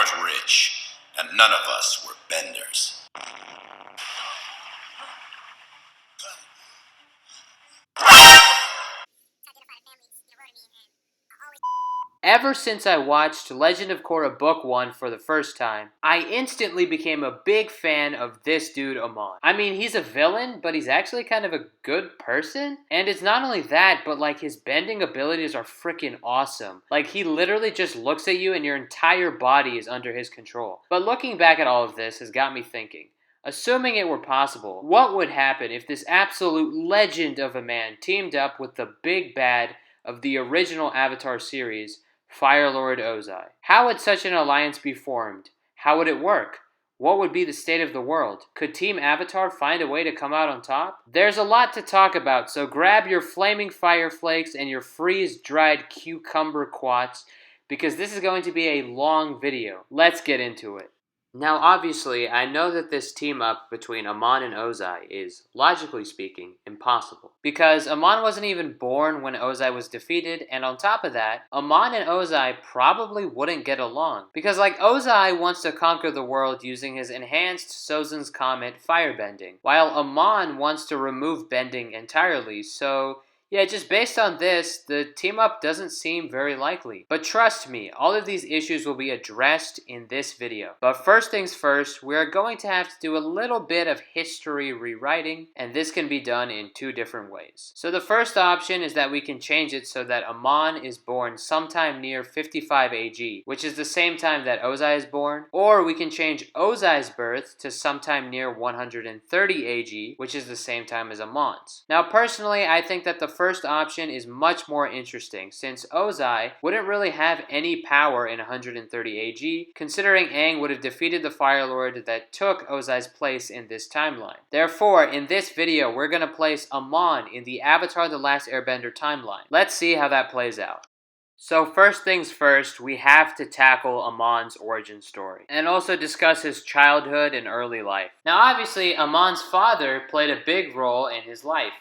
weren't rich, and none of us were benders. Ever since I watched Legend of Korra Book 1 for the first time, I instantly became a big fan of this dude Amon. I mean, he's a villain, but he's actually kind of a good person. And it's not only that, but like his bending abilities are freaking awesome. Like he literally just looks at you and your entire body is under his control. But looking back at all of this has got me thinking. Assuming it were possible, what would happen if this absolute legend of a man teamed up with the big bad of the original Avatar series, Fire Lord Ozai? How would such an alliance be formed? How would it work? What would be the state of the world? Could Team Avatar find a way to come out on top? There's a lot to talk about, so grab your flaming fire flakes and your freeze-dried cucumber quats, because this is going to be a long video. Let's get into it. Now, obviously, I know that this team-up between Amon and Ozai is, logically speaking, impossible. Because Amon wasn't even born when Ozai was defeated, and on top of that, Amon and Ozai probably wouldn't get along. Because, like, Ozai wants to conquer the world using his enhanced Sozin's Comet firebending, while Amon wants to remove bending entirely, so yeah, just based on this, the team-up doesn't seem very likely. But trust me, all of these issues will be addressed in this video. But first things first, we're going to have to do a little bit of history rewriting, and this can be done in two different ways. So the first option is that we can change it so that Amon is born sometime near 55 AG, which is the same time that Ozai is born, or we can change Ozai's birth to sometime near 130 AG, which is the same time as Amon's. Now personally, I think that the first option is much more interesting, since Ozai wouldn't really have any power in 130 AG, considering Aang would have defeated the Fire Lord that took Ozai's place in this timeline. Therefore, in this video, we're going to place Amon in the Avatar the Last Airbender timeline. Let's see how that plays out. So first things first, we have to tackle Amon's origin story, and also discuss his childhood and early life. Now obviously, Amon's father played a big role in his life.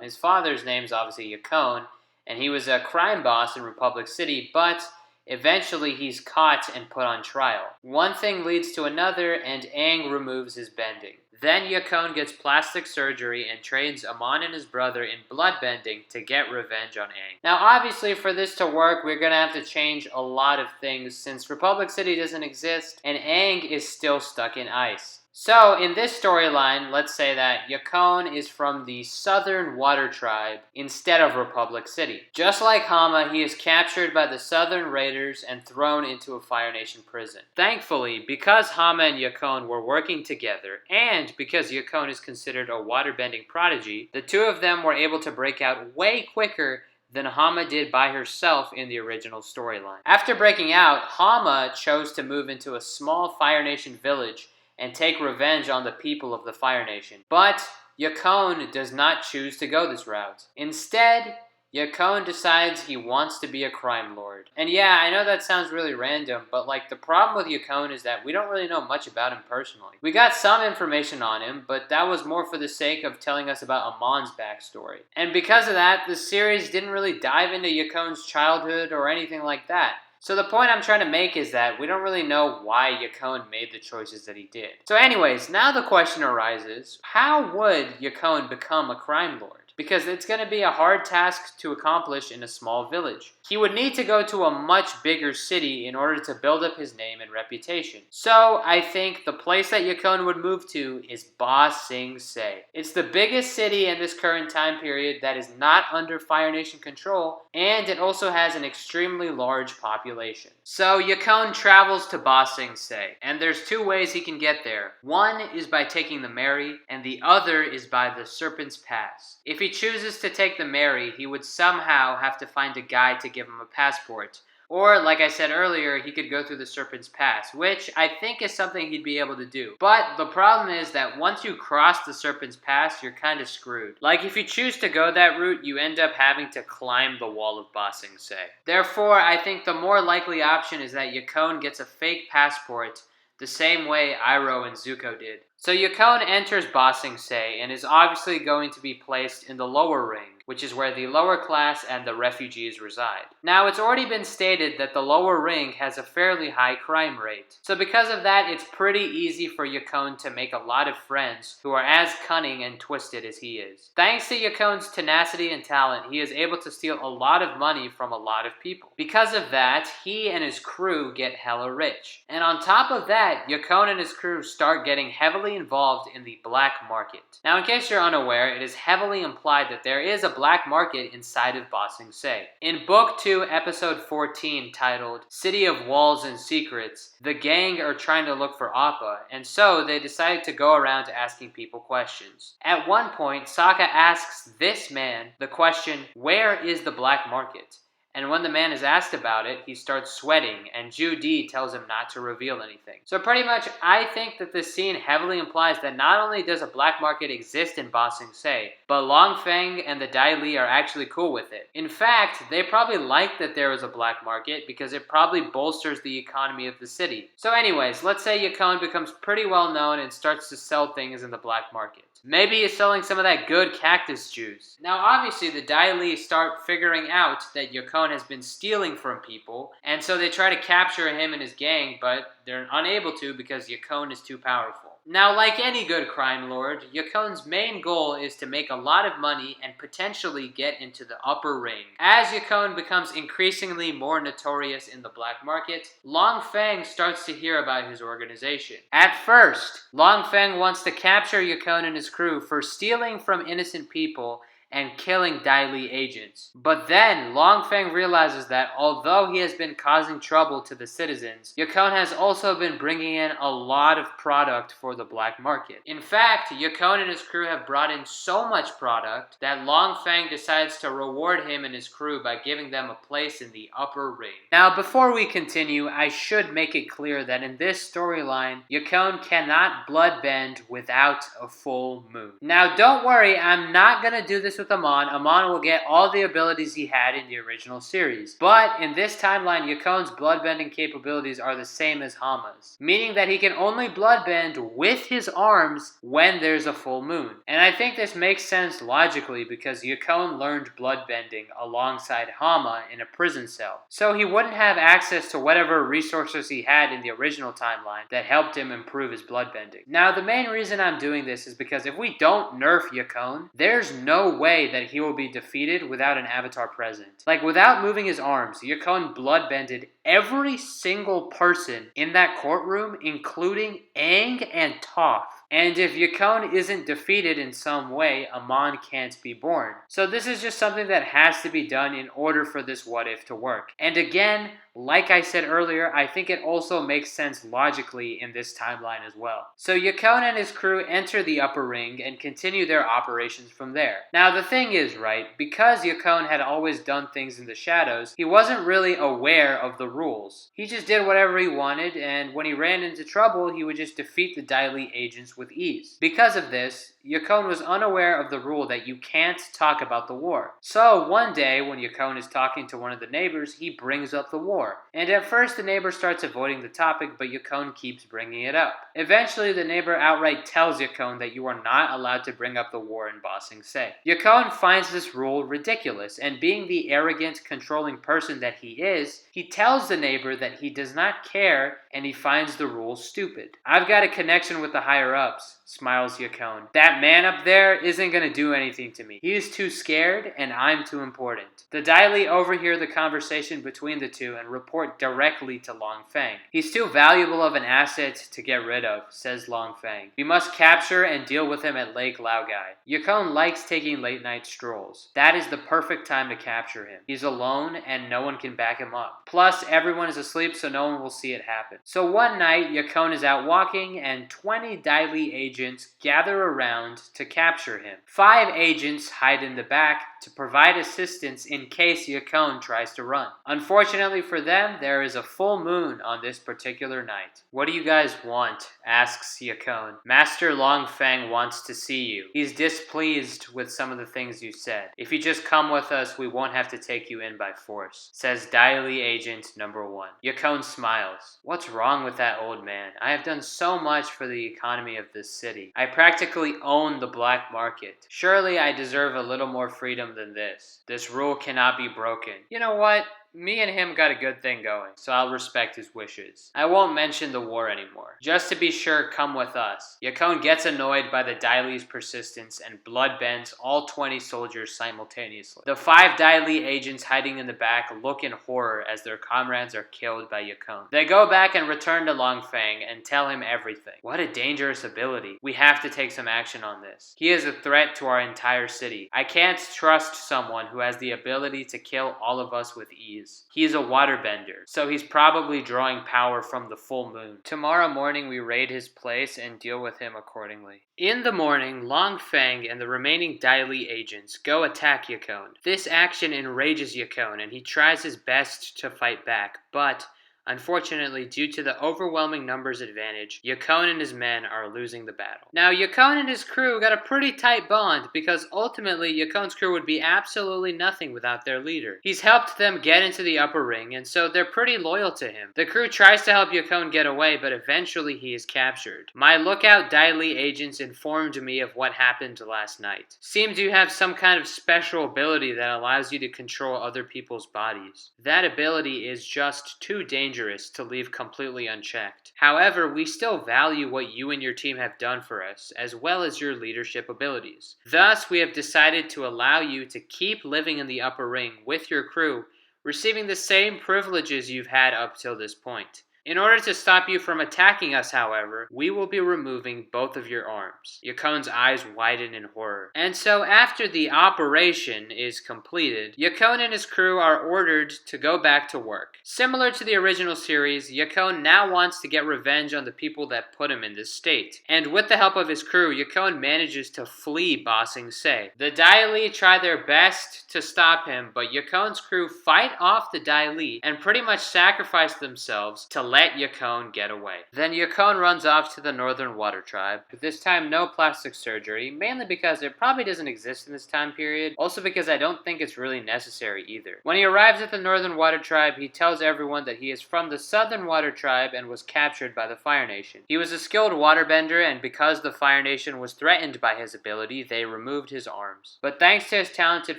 His father's name's obviously Yakone, and he was a crime boss in Republic City, but eventually he's caught and put on trial. One thing leads to another, and Aang removes his bending. Then Yakone gets plastic surgery and trains Amon and his brother in bloodbending to get revenge on Aang. Now obviously for this to work, we're going to have to change a lot of things since Republic City doesn't exist and Aang is still stuck in ice. So in this storyline, let's say that Yakone is from the Southern Water Tribe instead of Republic City. Just like Hama, he is captured by the Southern Raiders and thrown into a Fire Nation prison. Thankfully, because Hama and Yakone were working together, and because Yakone is considered a waterbending prodigy, the two of them were able to break out way quicker than Hama did by herself in the original storyline. After breaking out, Hama chose to move into a small Fire Nation village and take revenge on the people of the Fire Nation. But Yakone does not choose to go this route. Instead, Yakone decides he wants to be a crime lord. And yeah, I know that sounds really random, but like the problem with Yakone is that we don't really know much about him personally. We got some information on him, but that was more for the sake of telling us about Amon's backstory. And because of that, the series didn't really dive into Yakone's childhood or anything like that. So the point I'm trying to make is that we don't really know why Yakone made the choices that he did. So anyways, now the question arises, how would Yakone become a crime lord? Because it's going to be a hard task to accomplish in a small village. He would need to go to a much bigger city in order to build up his name and reputation. So I think the place that Yakone would move to is Ba Sing Se. It's the biggest city in this current time period that is not under Fire Nation control, and it also has an extremely large population. So Yakone travels to Ba Sing Se, and there's two ways he can get there. One is by taking the Mary, and the other is by the Serpent's Pass. If he chooses to take the Mary, he would somehow have to find a guide to give him a passport. Or, like I said earlier, he could go through the Serpent's Pass, which I think is something he'd be able to do. But the problem is that once you cross the Serpent's Pass, you're kind of screwed. Like, if you choose to go that route, you end up having to climb the wall of Ba Sing Se. Therefore, I think the more likely option is that Yakone gets a fake passport the same way Iroh and Zuko did. So Yakone enters Ba Sing Se and is obviously going to be placed in the lower ring, which is where the lower class and the refugees reside. Now, it's already been stated that the lower ring has a fairly high crime rate. So because of that, it's pretty easy for Yakone to make a lot of friends who are as cunning and twisted as he is. Thanks to Yakone's tenacity and talent, he is able to steal a lot of money from a lot of people. Because of that, he and his crew get hella rich. And on top of that, Yakone and his crew start getting heavily involved in the black market. Now, in case you're unaware, it is heavily implied that there is a black market inside of Ba Sing Se. In Book 2, Episode 14, titled City of Walls and Secrets, the gang are trying to look for Appa, and so they decided to go around asking people questions. At one point, Sokka asks this man the question, "Where is the black market?" And when the man is asked about it, he starts sweating, and Ju Di tells him not to reveal anything. So pretty much, I think that this scene heavily implies that not only does a black market exist in Ba Sing Se, but Long Feng and the Dai Li are actually cool with it. In fact, they probably like that there is a black market because it probably bolsters the economy of the city. So anyways, let's say Yakone becomes pretty well known and starts to sell things in the black market. Maybe he's selling some of that good cactus juice. Now obviously the Dai Li start figuring out that Yakone has been stealing from people, and so they try to capture him and his gang, but they're unable to because Yakone is too powerful. Now, like any good crime lord, Yakone's main goal is to make a lot of money and potentially get into the upper ring. As Yakone becomes increasingly more notorious in the black market, Long Feng starts to hear about his organization. At first, Long Feng wants to capture Yakone and his crew for stealing from innocent people and killing Dai Li agents. But then, Long Feng realizes that although he has been causing trouble to the citizens, Yakone has also been bringing in a lot of product for the black market. In fact, Yakone and his crew have brought in so much product that Long Feng decides to reward him and his crew by giving them a place in the upper ring. Now, before we continue, I should make it clear that in this storyline, Yakone cannot bloodbend without a full moon. Now, don't worry, I'm not gonna do this with Amon. Amon will get all the abilities he had in the original series. But in this timeline, Yakone's bloodbending capabilities are the same as Hama's, meaning that he can only bloodbend with his arms when there's a full moon. And I think this makes sense logically because Yakone learned bloodbending alongside Hama in a prison cell. So he wouldn't have access to whatever resources he had in the original timeline that helped him improve his bloodbending. Now, the main reason I'm doing this is because if we don't nerf Yakone, there's no way that he will be defeated without an avatar present. Like, without moving his arms, Yakone bloodbended every single person in that courtroom, including Aang and Toph. And if Yakone isn't defeated in some way, Amon can't be born. So this is just something that has to be done in order for this what if to work. And again, like I said earlier, I think it also makes sense logically in this timeline as well. So Yakone and his crew enter the upper ring and continue their operations from there. Now the thing is, right, because Yakone had always done things in the shadows, he wasn't really aware of the rules. He just did whatever he wanted, and when he ran into trouble, he would just defeat the Dai Li agents with ease. Because of this, Yakone was unaware of the rule that you can't talk about the war. So one day, when Yakone is talking to one of the neighbors, he brings up the war. And at first the neighbor starts avoiding the topic, but Yakone keeps bringing it up. Eventually the neighbor outright tells Yakone that you are not allowed to bring up the war in Ba Sing Se. Yakone finds this rule ridiculous, and being the arrogant, controlling person that he is, he tells the neighbor that he does not care and he finds the rule stupid. "I've got a connection with the higher-ups," smiles Yakone. "That man up there isn't gonna do anything to me. He is too scared and I'm too important." The Dai Li overhear the conversation between the two and report directly to Long Feng. "He's too valuable of an asset to get rid of," says Long Feng. "We must capture and deal with him at Lake Laogai." Yakone likes taking late night strolls. That is the perfect time to capture him. He's alone and no one can back him up. Plus, everyone is asleep so no one will see it happen. So one night, Yakone is out walking and 20 Dai Li agents gather around to capture him. 5 agents hide in the back to provide assistance in case Yakone tries to run. Unfortunately for them, there is a full moon on this particular night. "What do you guys want?" asks Yakone. "Master Long Feng wants to see you. He's displeased with some of the things you said. If you just come with us, we won't have to take you in by force," says Dai Li agent number 1. Yakone smiles. "What's wrong with that old man? I have done so much for the economy of this city. I practically own the black market. Surely I deserve a little more freedom rhythm than this. This rule cannot be broken. You know what? Me and him got a good thing going, so I'll respect his wishes. I won't mention the war anymore. Just to be sure, come with us. Yakone gets annoyed by the Dai Li's persistence and bloodbends all 20 soldiers simultaneously. The 5 Dai Li agents hiding in the back look in horror as their comrades are killed by Yakone. They go back and return to Long Feng and tell him everything. What a dangerous ability. We have to take some action on this. He is a threat to our entire city. I can't trust someone who has the ability to kill all of us with ease. He is a waterbender, so he's probably drawing power from the full moon. Tomorrow morning we raid his place and deal with him accordingly. In the morning, Long Feng and the remaining Dai Li agents go attack Yakone. This action enrages Yakone and he tries his best to fight back, but unfortunately, due to the overwhelming numbers advantage, Yakone and his men are losing the battle. Now, Yakone and his crew got a pretty tight bond because ultimately Yakone's crew would be absolutely nothing without their leader. He's helped them get into the upper ring, and so they're pretty loyal to him. The crew tries to help Yakone get away, but eventually he is captured. My lookout Dai Li agents informed me of what happened last night. Seems you have some kind of special ability that allows you to control other people's bodies. That ability is just too dangerous to leave completely unchecked. However, we still value what you and your team have done for us, as well as your leadership abilities. Thus, we have decided to allow you to keep living in the upper ring with your crew, receiving the same privileges you've had up till this point. In order to stop you from attacking us, however, we will be removing both of your arms. Yakone's eyes widen in horror. And so after the operation is completed, Yakone and his crew are ordered to go back to work. Similar to the original series, Yakone now wants to get revenge on the people that put him in this state. And with the help of his crew, Yakone manages to flee Ba Sing Se. The Dai Li try their best to stop him, but Yakone's crew fight off the Dai Li and pretty much sacrifice themselves to let Yakone get away. Then Yakone runs off to the Northern Water Tribe, but this time no plastic surgery, mainly because it probably doesn't exist in this time period, also because I don't think it's really necessary either. When he arrives at the Northern Water Tribe, he tells everyone that he is from the Southern Water Tribe and was captured by the Fire Nation. He was a skilled waterbender, and because the Fire Nation was threatened by his ability, they removed his arms. But thanks to his talented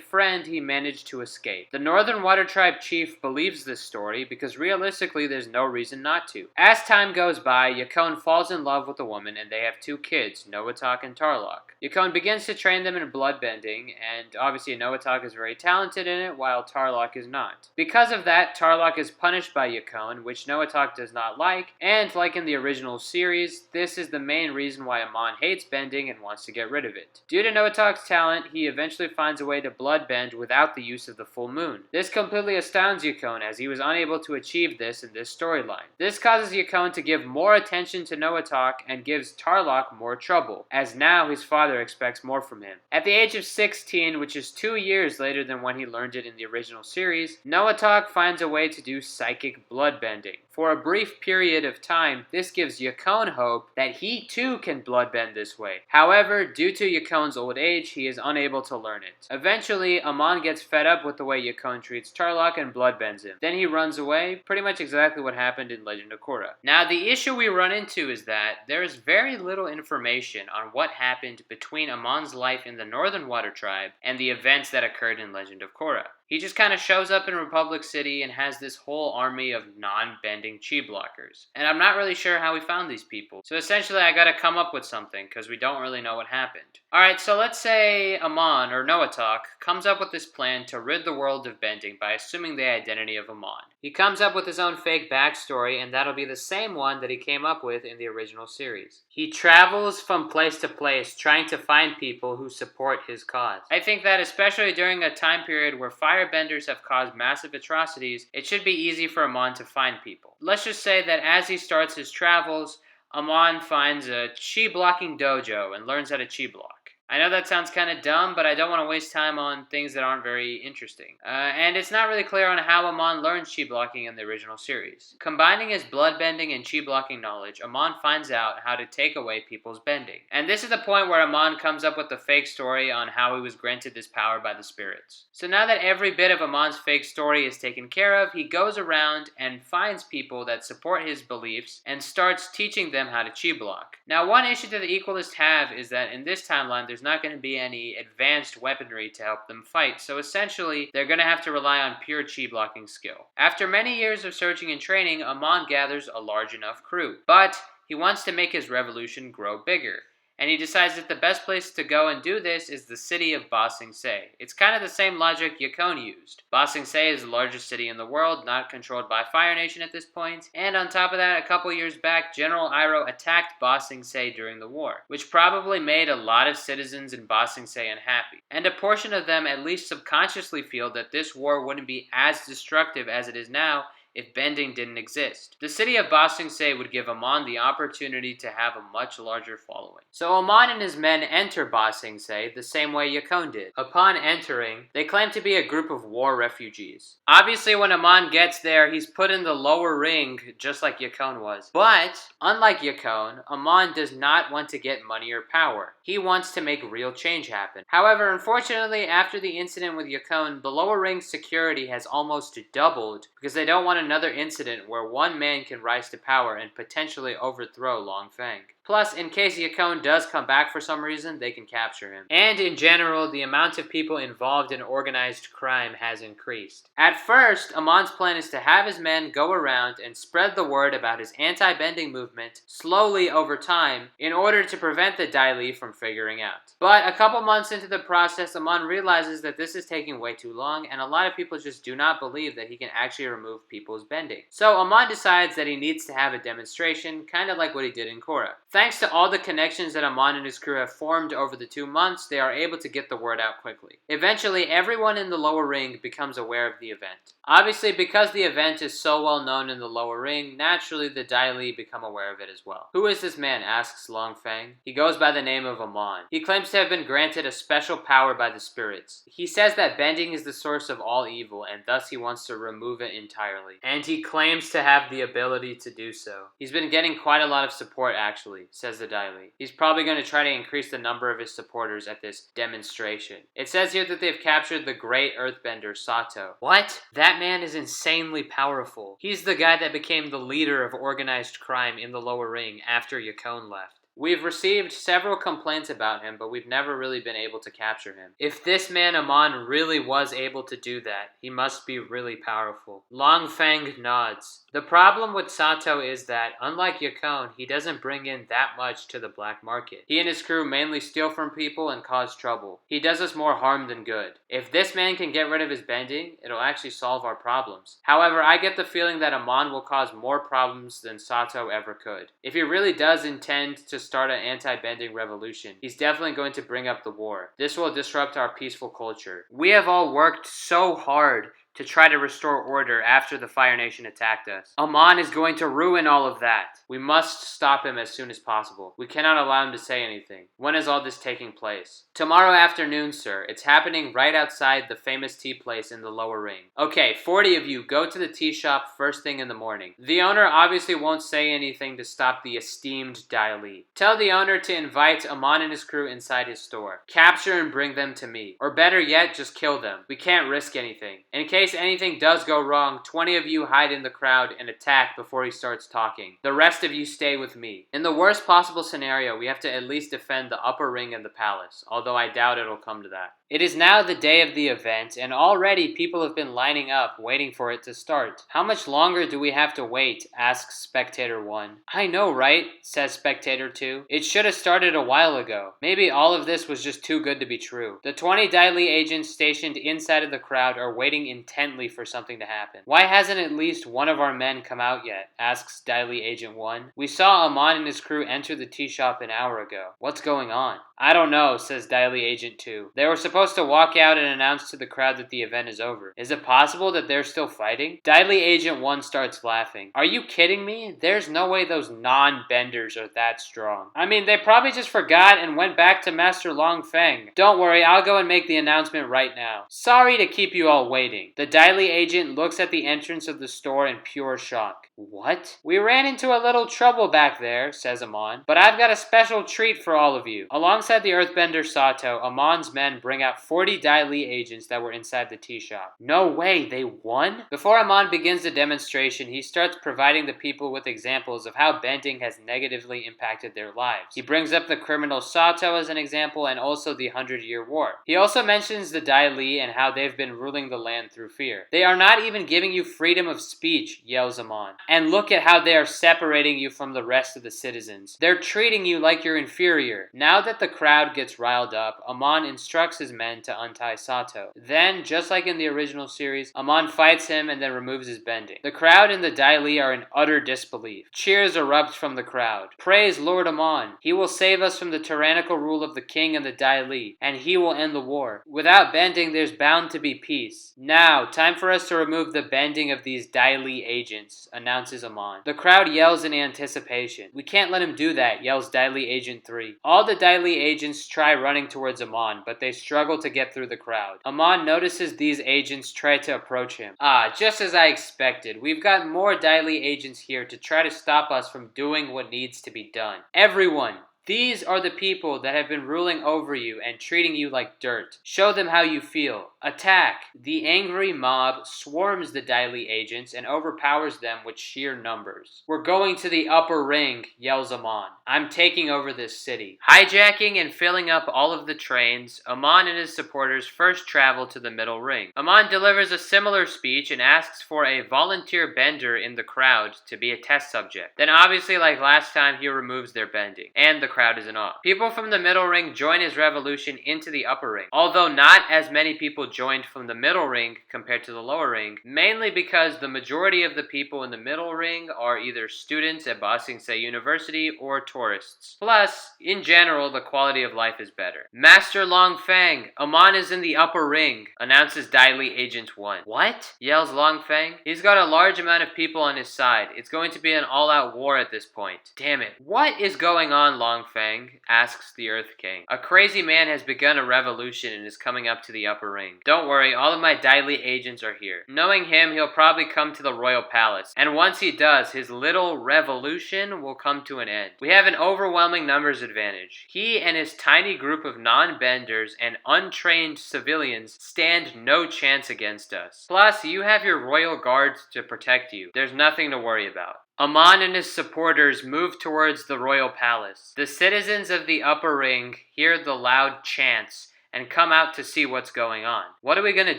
friend, he managed to escape. The Northern Water Tribe chief believes this story because realistically there's no reason not to. As time goes by, Yakone falls in love with a woman and they have 2 kids, Noatak and Tarlok. Yakone begins to train them in bloodbending, and obviously Noatak is very talented in it, while Tarlok is not. Because of that, Tarlok is punished by Yakone, which Noatak does not like, and like in the original series, this is the main reason why Amon hates bending and wants to get rid of it. Due to Noatak's talent, he eventually finds a way to bloodbend without the use of the full moon. This completely astounds Yakone, as he was unable to achieve this in this storyline. This causes Yakone to give more attention to Noatak and gives Tarlok more trouble, as now his father expects more from him. At the age of 16, which is 2 years later than when he learned it in the original series, Noatak finds a way to do psychic bloodbending. For a brief period of time, this gives Yakone hope that he too can bloodbend this way. However, due to Yakone's old age, he is unable to learn it. Eventually, Amon gets fed up with the way Yakone treats Tarlok and bloodbends him. Then he runs away, pretty much exactly what happened in Legend of Korra. Now, the issue we run into is that there is very little information on what happened between Amon's life in the Northern Water Tribe and the events that occurred in Legend of Korra. He just kind of shows up in Republic City and has this whole army of non-bending chi blockers. And I'm not really sure how we found these people. So essentially I gotta come up with something because we don't really know what happened. Alright, so let's say Amon, or Noatak, comes up with this plan to rid the world of bending by assuming the identity of Amon. He comes up with his own fake backstory, and that'll be the same one that he came up with in the original series. He travels from place to place trying to find people who support his cause. I think that especially during a time period where firebenders have caused massive atrocities, it should be easy for Amon to find people. Let's just say that as he starts his travels, Amon finds a chi blocking dojo and learns how to chi block. I know that sounds kind of dumb, but I don't want to waste time on things that aren't very interesting. And it's not really clear on how Amon learns chi blocking in the original series. Combining his bloodbending and chi blocking knowledge, Amon finds out how to take away people's bending. And this is the point where Amon comes up with the fake story on how he was granted this power by the spirits. So now that every bit of Amon's fake story is taken care of, he goes around and finds people that support his beliefs and starts teaching them how to chi block. Now, one issue that the Equalists have is that in this timeline, there's not going to be any advanced weaponry to help them fight, so essentially, they're going to have to rely on pure chi blocking skill. After many years of searching and training, Amon gathers a large enough crew, but he wants to make his revolution grow bigger. And he decides that the best place to go and do this is the city of Ba Sing Se. It's kind of the same logic Yakone used. Ba Sing Se is the largest city in the world, not controlled by Fire Nation at this point. And on top of that, a couple years back, General Iroh attacked Ba Sing Se during the war, which probably made a lot of citizens in Ba Sing Se unhappy. And a portion of them at least subconsciously feel that this war wouldn't be as destructive as it is now if bending didn't exist. The city of Ba Sing Se would give Amon the opportunity to have a much larger following. So Amon and his men enter Ba Sing Se the same way Yakone did. Upon entering, they claim to be a group of war refugees. Obviously, when Amon gets there, he's put in the lower ring just like Yakone was. But, unlike Yakone, Amon does not want to get money or power. He wants to make real change happen. However, unfortunately, after the incident with Yakone, the lower ring security has almost doubled because they don't want another incident where one man can rise to power and potentially overthrow Long Feng. Plus, in case Yakone does come back for some reason, they can capture him. And in general, the amount of people involved in organized crime has increased. At first, Amon's plan is to have his men go around and spread the word about his anti-bending movement slowly over time in order to prevent the Dai Li from figuring out. But a couple months into the process, Amon realizes that this is taking way too long and a lot of people just do not believe that he can actually remove people's bending. So Amon decides that he needs to have a demonstration, kind of like what he did in Korra. Thanks to all the connections that Amon and his crew have formed over the 2 months, they are able to get the word out quickly. Eventually, everyone in the lower ring becomes aware of the event. Obviously, because the event is so well known in the lower ring, naturally the Dai Li become aware of it as well. Who is this man? Asks Long Feng. He goes by the name of Amon. He claims to have been granted a special power by the spirits. He says that bending is the source of all evil and thus he wants to remove it entirely. And he claims to have the ability to do so. He's been getting quite a lot of support actually, says the Dai Li. He's probably going to try to increase the number of his supporters at this demonstration. It says here that they've captured the great earthbender Sato. What? That man is insanely powerful. He's the guy that became the leader of organized crime in the lower ring after Yakone left. We've received several complaints about him, but we've never really been able to capture him. If this man Amon really was able to do that, he must be really powerful. Long Feng nods. The problem with Sato is that, unlike Yakone, he doesn't bring in that much to the black market. He and his crew mainly steal from people and cause trouble. He does us more harm than good. If this man can get rid of his bending, it'll actually solve our problems. However, I get the feeling that Amon will cause more problems than Sato ever could. If he really does intend to start an anti-bending revolution, he's definitely going to bring up the war. This will disrupt our peaceful culture. We have all worked so hard to try to restore order after the Fire Nation attacked us. Amon is going to ruin all of that. We must stop him as soon as possible. We cannot allow him to say anything. When is all this taking place? Tomorrow afternoon, sir. It's happening right outside the famous tea place in the lower ring. Okay, 40 of you go to the tea shop first thing in the morning. The owner obviously won't say anything to stop the esteemed Dai Li. Tell the owner to invite Amon and his crew inside his store. Capture and bring them to me. Or better yet, just kill them. We can't risk anything. In case anything does go wrong, 20 of you hide in the crowd and attack before he starts talking. The rest of you stay with me. In the worst possible scenario, we have to at least defend the upper ring and the palace, although I doubt it'll come to that. It is now the day of the event, and already people have been lining up, waiting for it to start. How much longer do we have to wait? Asks Spectator 1. I know, right? Says Spectator 2. It should have started a while ago. Maybe all of this was just too good to be true. The 20 Dai Li agents stationed inside of the crowd are waiting intently for something to happen. Why hasn't at least one of our men come out yet? Asks Dai Li Agent 1. We saw Amon and his crew enter the tea shop an hour ago. What's going on? I don't know, says Dai Li Agent 2. They were supposed to walk out and announce to the crowd that the event is over. Is it possible that they're still fighting? Dai Li Agent 1 starts laughing. Are you kidding me? There's no way those non-benders are that strong. I mean, they probably just forgot and went back to Master Long Feng. Don't worry, I'll go and make the announcement right now. Sorry to keep you all waiting. The Dai Li Agent looks at the entrance of the store in pure shock. What? We ran into a little trouble back there, says Amon, but I've got a special treat for all of you. Alongside the Earthbender Sato, Amon's men bring out 40 Dai Li agents that were inside the tea shop. No way, they won? Before Amon begins the demonstration, he starts providing the people with examples of how bending has negatively impacted their lives. He brings up the criminal Sato as an example and also the 100-Year War. He also mentions the Dai Li and how they've been ruling the land through fear. They are not even giving you freedom of speech, yells Amon. And look at how they are separating you from the rest of the citizens. They're treating you like you're inferior. Now that the crowd gets riled up, Amon instructs his men to untie Sato. Then, just like in the original series, Amon fights him and then removes his bending. The crowd and the Dai Li are in utter disbelief. Cheers erupt from the crowd. Praise Lord Amon. He will save us from the tyrannical rule of the king and the Dai Li, and he will end the war. Without bending, there's bound to be peace. Now, time for us to remove the bending of these Dai Li agents, announces Amon. The crowd yells in anticipation. We can't let him do that, yells Dai Li Agent 3. All the Dai Li agents try running towards Amon, but they struggle to get through the crowd. Amon notices these agents try to approach him. Just as I expected. We've got more Dai Li agents here to try to stop us from doing what needs to be done. Everyone, these are the people that have been ruling over you and treating you like dirt. Show them how you feel. Attack! The angry mob swarms the Dai Li agents and overpowers them with sheer numbers. We're going to the upper ring, yells Amon. I'm taking over this city. Hijacking and filling up all of the trains, Amon and his supporters first travel to the middle ring. Amon delivers a similar speech and asks for a volunteer bender in the crowd to be a test subject. Then obviously, like last time, he removes their bending, and the crowd is in awe. People from the middle ring join his revolution into the upper ring, although not as many people joined from the middle ring compared to the lower ring, mainly because the majority of the people in the middle ring are either students at Ba Sing Se University or tourists. Plus, in general, the quality of life is better. Master Long Fang, Amon is in the upper ring, announces Dai Li Agent 1. What? Yells Long Fang. He's got a large amount of people on his side. It's going to be an all-out war at this point. Damn it. What is going on, Long Fang? Asks the Earth King. A crazy man has begun a revolution and is coming up to the upper ring. Don't worry, all of my Dai Li agents are here. Knowing him, he'll probably come to the royal palace, and once he does, his little revolution will come to an end. We have an overwhelming numbers advantage. He and his tiny group of non-benders and untrained civilians stand no chance against us. Plus, you have your royal guards to protect you. There's nothing to worry about. Amon and his supporters move towards the royal palace. The citizens of the upper ring hear the loud chants and come out to see what's going on. What are we gonna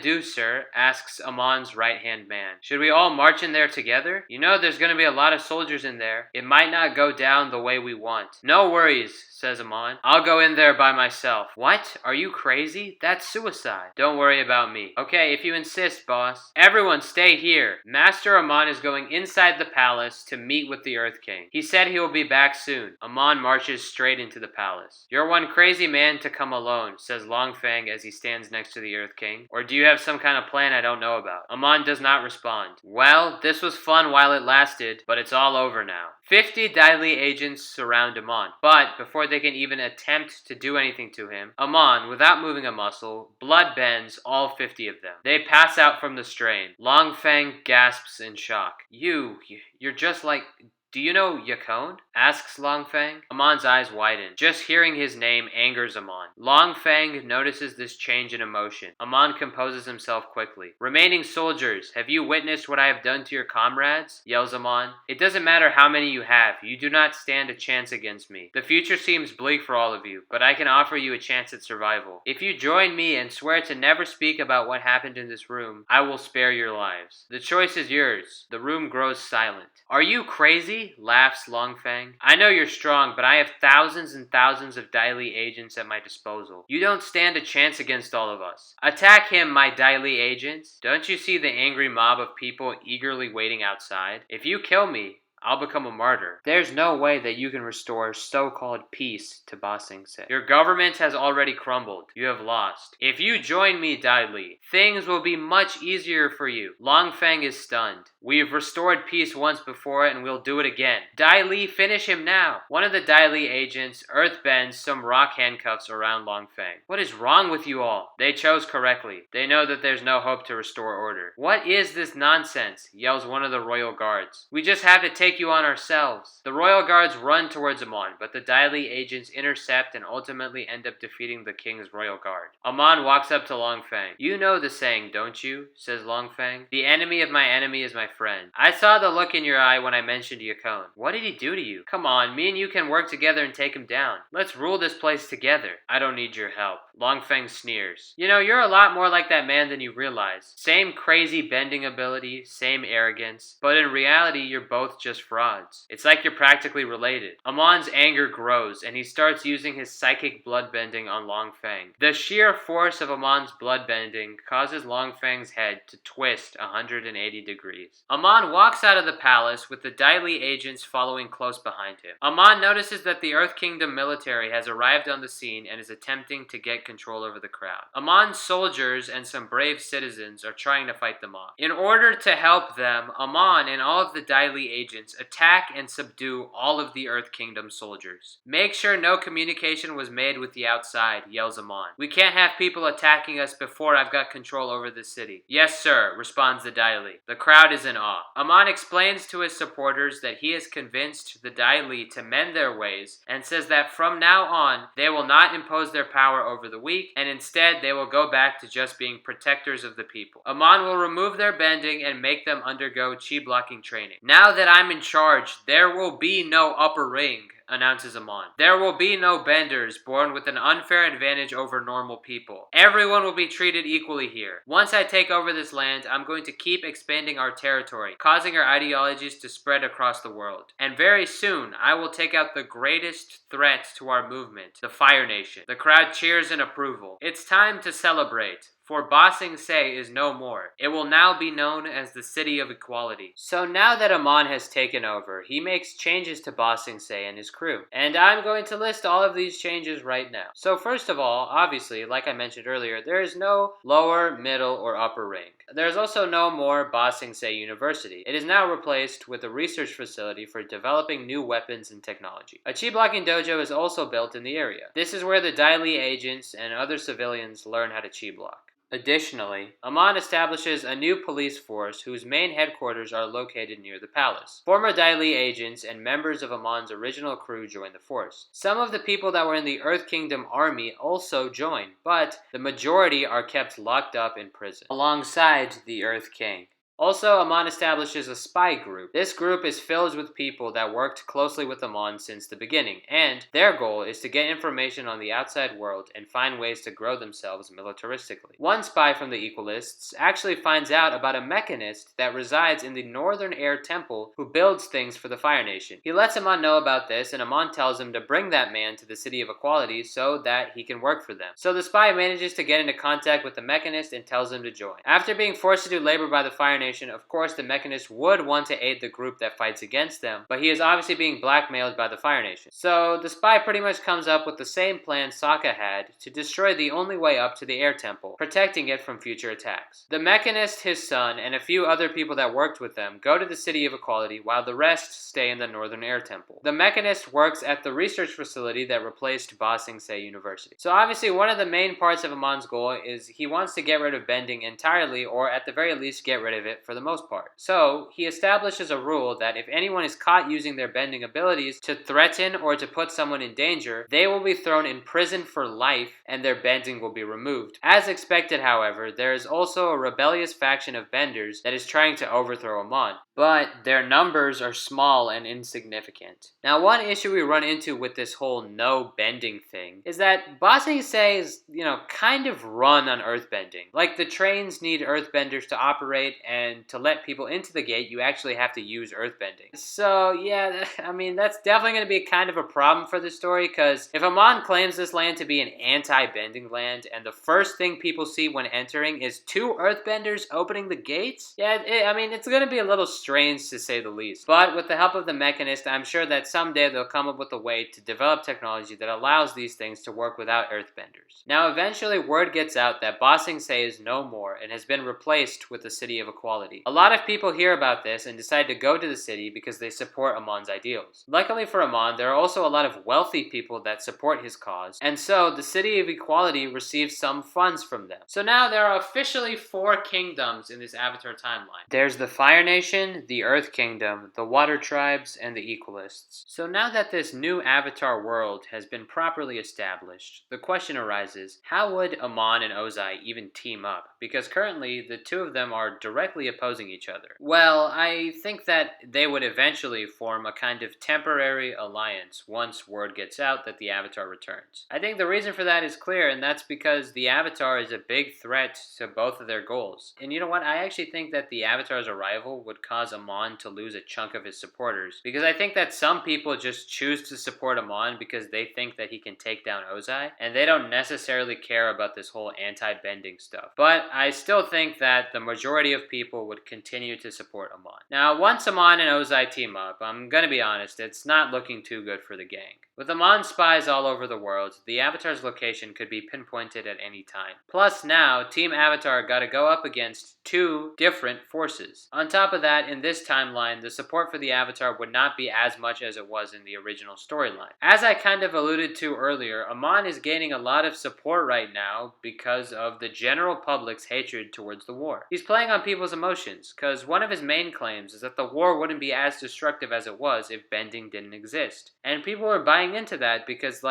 do, sir? Asks Amon's right-hand man. Should we all march in there together? You know there's gonna be a lot of soldiers in there. It might not go down the way we want. No worries, says Amon. I'll go in there by myself. What? Are you crazy? That's suicide. Don't worry about me. Okay, if you insist, boss. Everyone stay here. Master Amon is going inside the palace to meet with the Earth King. He said he will be back soon. Amon marches straight into the palace. You're one crazy man to come alone, says Long Fang as he stands next to the Earth King. Or do you have some kind of plan I don't know about? Amon does not respond. Well, this was fun while it lasted, but it's all over now. 50 Dai Li agents surround Amon, but before they can even attempt to do anything to him, Amon, without moving a muscle, blood bends all 50 of them. They pass out from the strain. Long Fang gasps in shock. You're just like... Do you know Yakone? Asks Long Fang. Amon's eyes widen. Just hearing his name angers Amon. Long Fang notices this change in emotion. Amon composes himself quickly. Remaining soldiers, have you witnessed what I have done to your comrades? Yells Amon. It doesn't matter how many you have. You do not stand a chance against me. The future seems bleak for all of you, but I can offer you a chance at survival. If you join me and swear to never speak about what happened in this room, I will spare your lives. The choice is yours. The room grows silent. Are you crazy? Laughs Long Fang. I know you're strong, but I have thousands and thousands of Dai Li agents at my disposal. You don't stand a chance against all of us. Attack him, my Dai Li agents. Don't you see the angry mob of people eagerly waiting outside? If you kill me, I'll become a martyr. There's no way that you can restore so-called peace to Ba Sing Se. Your government has already crumbled. You have lost. If you join me, Dai Li, things will be much easier for you. Long Feng is stunned. We've restored peace once before and we'll do it again. Dai Li, finish him now. One of the Dai Li agents earthbends some rock handcuffs around Long Feng. What is wrong with you all? They chose correctly. They know that there's no hope to restore order. What is this nonsense? Yells one of the royal guards. We just have to take you on ourselves. The royal guards run towards Amon, but the Dai Li agents intercept and ultimately end up defeating the king's royal guard. Amon walks up to Long Feng. You know the saying, don't you? Says Long Feng. The enemy of my enemy is my friend. I saw the look in your eye when I mentioned Yakone. What did he do to you? Come on, me and you can work together and take him down. Let's rule this place together. I don't need your help. Long Feng sneers. You know, you're a lot more like that man than you realize. Same crazy bending ability, same arrogance, but in reality, you're both just frauds. It's like you're practically related. Amon's anger grows, and he starts using his psychic bloodbending on Long Feng. The sheer force of Amon's bloodbending causes Long Feng's head to twist 180 degrees. Amon walks out of the palace with the Dai Li agents following close behind him. Amon notices that the Earth Kingdom military has arrived on the scene and is attempting to get control over the crowd. Amon's soldiers and some brave citizens are trying to fight them off. In order to help them, Amon and all of the Dai Li agents attack and subdue all of the Earth Kingdom soldiers. Make sure no communication was made with the outside, yells Amon. We can't have people attacking us before I've got control over the city. Yes, sir, responds the Dai Li. The crowd is in awe. Amon explains to his supporters that he has convinced the Dai Li to mend their ways and says that from now on, they will not impose their power over the weak, and instead they will go back to just being protectors of the people. Amon will remove their bending and make them undergo chi blocking training. Now that I'm in charge, there will be no upper ring, announces Amon. There will be no benders born with an unfair advantage over normal people. Everyone will be treated equally here. Once I take over this land, I'm going to keep expanding our territory, causing our ideologies to spread across the world. And very soon, I will take out the greatest threat to our movement, the Fire Nation. The crowd cheers in approval. It's time to celebrate. For Ba Sing Se is no more. It will now be known as the City of Equality. So now that Amon has taken over, he makes changes to Ba Sing Se and his crew. And I'm going to list all of these changes right now. So first of all, obviously, like I mentioned earlier, there is no lower, middle, or upper rank. There's also no more Ba Sing Se University. It is now replaced with a research facility for developing new weapons and technology. A chi blocking dojo is also built in the area. This is where the Dai Li agents and other civilians learn how to chi block. Additionally, Amon establishes a new police force whose main headquarters are located near the palace. Former Dai Li agents and members of Amon's original crew join the force. Some of the people that were in the Earth Kingdom army also join, but the majority are kept locked up in prison, alongside the Earth King. Also, Amon establishes a spy group. This group is filled with people that worked closely with Amon since the beginning, and their goal is to get information on the outside world and find ways to grow themselves militaristically. One spy from the Equalists actually finds out about a mechanist that resides in the Northern Air Temple who builds things for the Fire Nation. He lets Amon know about this, and Amon tells him to bring that man to the City of Equality so that he can work for them. So the spy manages to get into contact with the mechanist and tells him to join. After being forced to do labor by the Fire Nation, of course, the Mechanist would want to aid the group that fights against them, but he is obviously being blackmailed by the Fire Nation. So the spy pretty much comes up with the same plan Sokka had to destroy the only way up to the Air Temple, protecting it from future attacks. The Mechanist, his son, and a few other people that worked with them go to the City of Equality while the rest stay in the Northern Air Temple. The Mechanist works at the research facility that replaced Ba Sing Se University. So obviously one of the main parts of Amon's goal is he wants to get rid of bending entirely, or at the very least get rid of it for the most part. So he establishes a rule that if anyone is caught using their bending abilities to threaten or to put someone in danger, they will be thrown in prison for life and their bending will be removed. As expected, however, there is also a rebellious faction of benders that is trying to overthrow Amon, but their numbers are small and insignificant. Now, one issue we run into with this whole no bending thing is that Ba Sing Se is, kind of run on earthbending. Like, the trains need earthbenders to operate, and to let people into the gate, you actually have to use earthbending. So, yeah, that's definitely going to be kind of a problem for the story, because if Amon claims this land to be an anti-bending land, and the first thing people see when entering is two earthbenders opening the gates, it's going to be a little strange to say the least. But with the help of the Mechanist, I'm sure that someday they'll come up with a way to develop technology that allows these things to work without Earthbenders. Now, eventually word gets out that Ba Sing Se is no more and has been replaced with the City of Equality. A lot of people hear about this and decide to go to the city because they support Amon's ideals. Luckily for Amon, there are also a lot of wealthy people that support his cause, and so the City of Equality receives some funds from them. So now there are officially 4 kingdoms in this Avatar timeline. There's the Fire Nation, the Earth Kingdom, the Water Tribes, and the Equalists. So now that this new Avatar world has been properly established, the question arises, how would Amon and Ozai even team up? Because currently, the two of them are directly opposing each other. Well, I think that they would eventually form a kind of temporary alliance once word gets out that the Avatar returns. I think the reason for that is clear, and that's because the Avatar is a big threat to both of their goals. And you know what? I actually think that the Avatar's arrival would cause Amon to lose a chunk of his supporters, because I think that some people just choose to support Amon because they think that he can take down Ozai, and they don't necessarily care about this whole anti-bending stuff. But I still think that the majority of people would continue to support Amon. Now, once Amon and Ozai team up, I'm gonna be honest, it's not looking too good for the gang. With Amon's spies all over the world, the Avatar's location could be pinpointed at any time. Plus now, Team Avatar gotta go up against 2 different forces. On top of that, in this timeline, the support for the Avatar would not be as much as it was in the original storyline. As I kind of alluded to earlier, Amon is gaining a lot of support right now because of the general public's hatred towards the war. He's playing on people's emotions, because one of his main claims is that the war wouldn't be as destructive as it was if bending didn't exist. And people are buying into that because,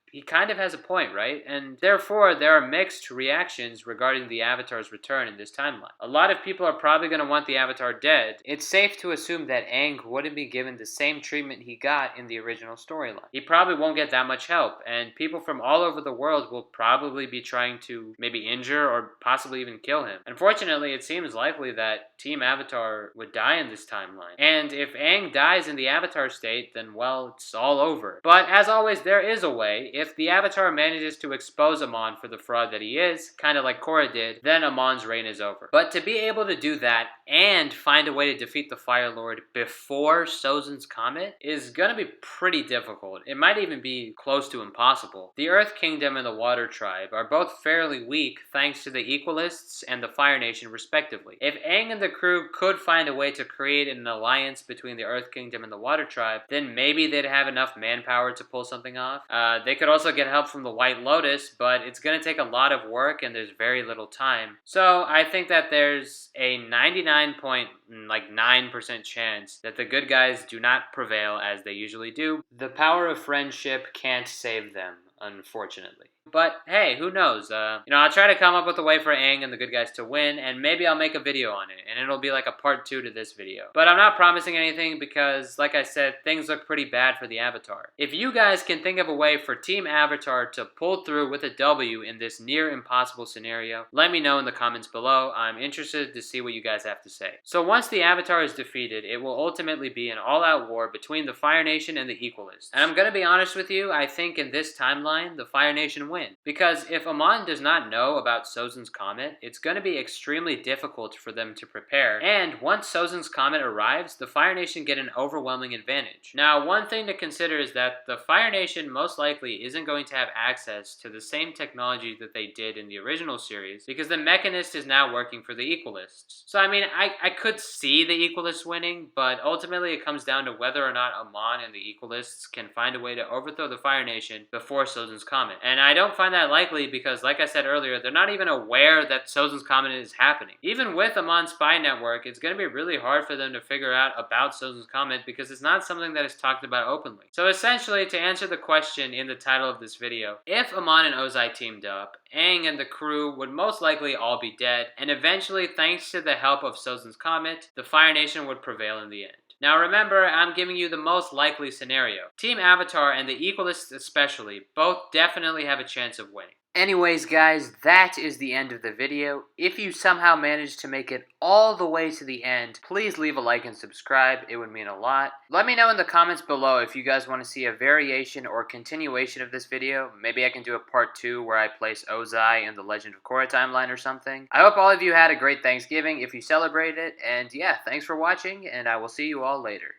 he kind of has a point, right? And therefore, there are mixed reactions regarding the Avatar's return in this timeline. A lot of people are probably going to want the Avatar dead. It's safe to assume that Aang wouldn't be given the same treatment he got in the original storyline. He probably won't get that much help, and people from all over the world will probably be trying to maybe injure or possibly even kill him. Unfortunately, it seems likely that Team Avatar would die in this timeline. And if Aang dies in the Avatar state, then well, it's all over. But as always, there is a way. If the Avatar manages to expose Amon for the fraud that he is, kind of like Korra did, then Amon's reign is over. But to be able to do that and find a way to defeat the Fire Lord before Sozin's Comet is gonna be pretty difficult. It might even be close to impossible. The Earth Kingdom and the Water Tribe are both fairly weak thanks to the Equalists and the Fire Nation respectively. If Aang and the crew could find a way to create an alliance between the Earth Kingdom and the Water Tribe, then maybe they'd have enough manpower to pull something off. They could also get help from the White Lotus, but it's going to take a lot of work and there's very little time. So I think that there's a 99.9% chance that the good guys do not prevail as they usually do. The power of friendship can't save them, unfortunately. But hey, who knows? I'll try to come up with a way for Aang and the good guys to win, and maybe I'll make a video on it, and it'll be like a part 2 to this video. But I'm not promising anything because, like I said, things look pretty bad for the Avatar. If you guys can think of a way for Team Avatar to pull through with a W in this near impossible scenario, let me know in the comments below. I'm interested to see what you guys have to say. So once the Avatar is defeated, it will ultimately be an all-out war between the Fire Nation and the Equalists. And I'm gonna be honest with you, I think in this timeline, the Fire Nation win. Because if Amon does not know about Sozin's Comet, it's going to be extremely difficult for them to prepare. And once Sozin's Comet arrives, the Fire Nation get an overwhelming advantage. Now, one thing to consider is that the Fire Nation most likely isn't going to have access to the same technology that they did in the original series, because the Mechanist is now working for the Equalists. So, I mean, I could see the Equalists winning, but ultimately it comes down to whether or not Amon and the Equalists can find a way to overthrow the Fire Nation before Sozin's Comet. And I don't find that likely because, like I said earlier, they're not even aware that Sozin's Comet is happening. Even with Amon's spy network, it's going to be really hard for them to figure out about Sozin's Comet because it's not something that is talked about openly. So essentially, to answer the question in the title of this video, if Amon and Ozai teamed up, Aang and the crew would most likely all be dead, and eventually, thanks to the help of Sozin's Comet, the Fire Nation would prevail in the end. Now remember, I'm giving you the most likely scenario. Team Avatar and the Equalists especially both definitely have a chance of winning. Anyways, guys, that is the end of the video. If you somehow managed to make it all the way to the end, please leave a like and subscribe. It would mean a lot. Let me know in the comments below if you guys want to see a variation or continuation of this video. Maybe I can do a part 2 where I place Ozai in the Legend of Korra timeline or something. I hope all of you had a great Thanksgiving if you celebrated it. And yeah, thanks for watching, and I will see you all later.